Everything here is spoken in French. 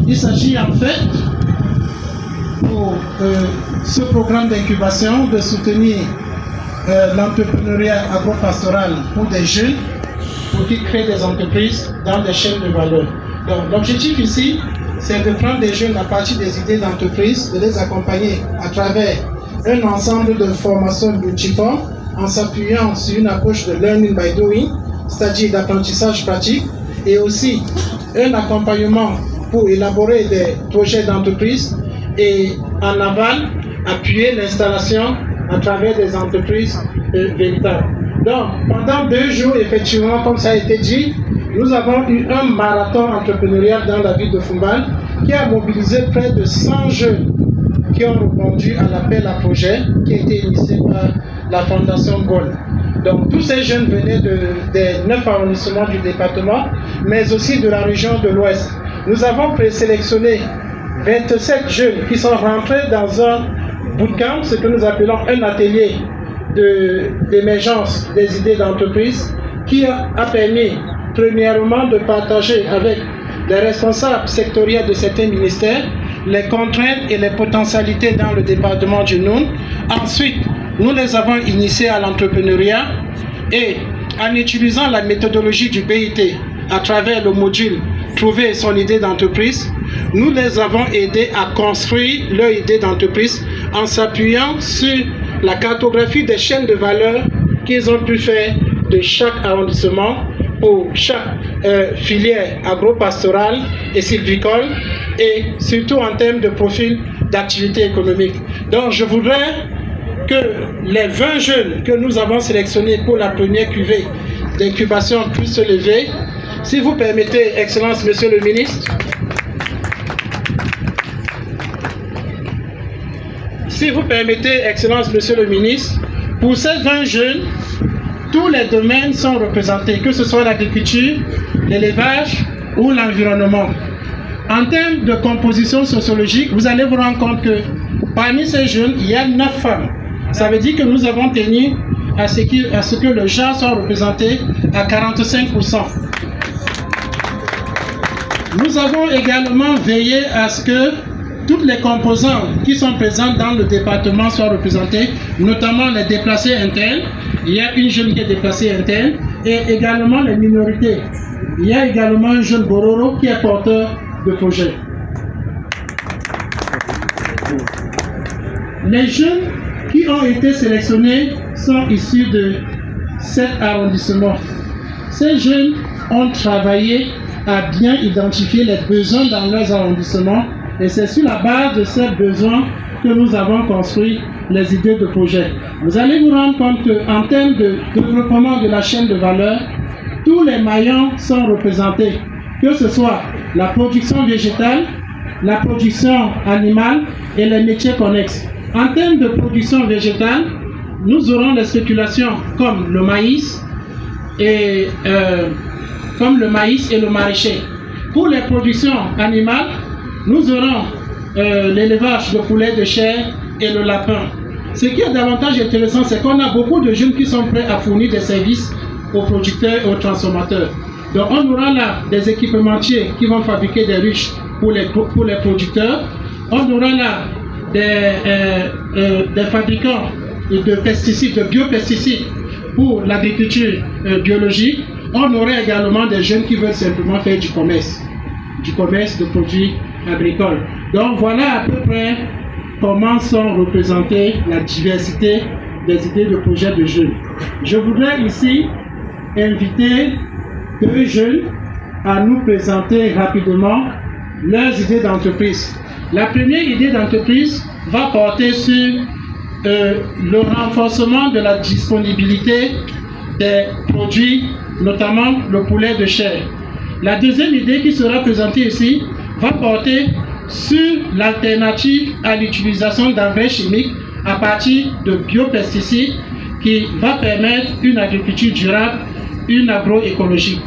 Il s'agit en fait, pour ce programme d'incubation, de soutenir l'entrepreneuriat agropastoral pour des jeunes, pour qu'ils créent des entreprises dans des chaînes de valeur. Donc l'objectif ici, c'est de prendre des jeunes à partir des idées d'entreprise, de les accompagner à travers un ensemble de formations multiformes en s'appuyant sur une approche de learning by doing, c'est-à-dire d'apprentissage pratique, et aussi un accompagnement pour élaborer des projets d'entreprise et en aval, appuyer l'installation à travers des entreprises véritables. Donc, pendant 2 jours, effectivement, comme ça a été dit, nous avons eu un marathon entrepreneurial dans la ville de Foumban qui a mobilisé près de 100 jeunes qui ont répondu à l'appel à projet qui a été initié par la Fondation Gold. Donc, tous ces jeunes venaient des 9 arrondissements du département, mais aussi de la région de l'Ouest. Nous avons présélectionné 27 jeunes qui sont rentrés dans un bootcamp, ce que nous appelons un atelier d'émergence des idées d'entreprise, qui a permis premièrement de partager avec les responsables sectoriels de certains ministères les contraintes et les potentialités dans le département du Noun. Ensuite, nous les avons initiés à l'entrepreneuriat et en utilisant la méthodologie du BIT à travers le module Trouver son idée d'entreprise, nous les avons aidés à construire leur idée d'entreprise en s'appuyant sur la cartographie des chaînes de valeur qu'ils ont pu faire de chaque arrondissement pour chaque filière agro-pastorale et sylvicole et surtout en termes de profil d'activité économique. Donc je voudrais que les 20 jeunes que nous avons sélectionnés pour la première cuvée d'incubation puissent se lever. Si vous permettez, Excellence, Monsieur le Ministre, pour ces 20 jeunes, tous les domaines sont représentés, que ce soit l'agriculture, l'élevage ou l'environnement. En termes de composition sociologique, vous allez vous rendre compte que parmi ces jeunes, il y a 9 femmes. Ça veut dire que nous avons tenu à ce que le genre soit représenté à 45%. Nous avons également veillé à ce que toutes les composantes qui sont présentes dans le département soient représentées, notamment les déplacés internes. Il y a une jeune qui est déplacée interne, et également les minorités. Il y a également un jeune Bororo qui est porteur de projet. Les jeunes qui ont été sélectionnés sont issus de 7 arrondissements. Ces jeunes ont travaillé à bien identifier les besoins dans leurs arrondissements, et c'est sur la base de ces besoins que nous avons construit les idées de projet. Vous allez vous rendre compte qu'en termes de développement de la chaîne de valeur, tous les maillons sont représentés, que ce soit la production végétale, la production animale et les métiers connexes. En termes de production végétale, nous aurons les spéculations comme le maïs et le maraîcher. Pour les productions animales, nous aurons l'élevage de poulets de chair et le lapin. Ce qui est davantage intéressant, c'est qu'on a beaucoup de jeunes qui sont prêts à fournir des services aux producteurs et aux transformateurs. Donc on aura là des équipementiers qui vont fabriquer des ruches pour les producteurs. On aura là des fabricants de pesticides, de biopesticides pour l'agriculture biologique. On aurait également des jeunes qui veulent simplement faire du commerce de produits agricoles. Donc voilà à peu près comment sont représentées la diversité des idées de projets de jeunes. Je voudrais ici inviter 2 jeunes à nous présenter rapidement leurs idées d'entreprise. La première idée d'entreprise va porter sur le renforcement de la disponibilité des produits, notamment le poulet de chair. La deuxième idée qui sera présentée ici va porter sur l'alternative à l'utilisation d'engrais chimiques à partir de biopesticides qui va permettre une agriculture durable, une agroécologie.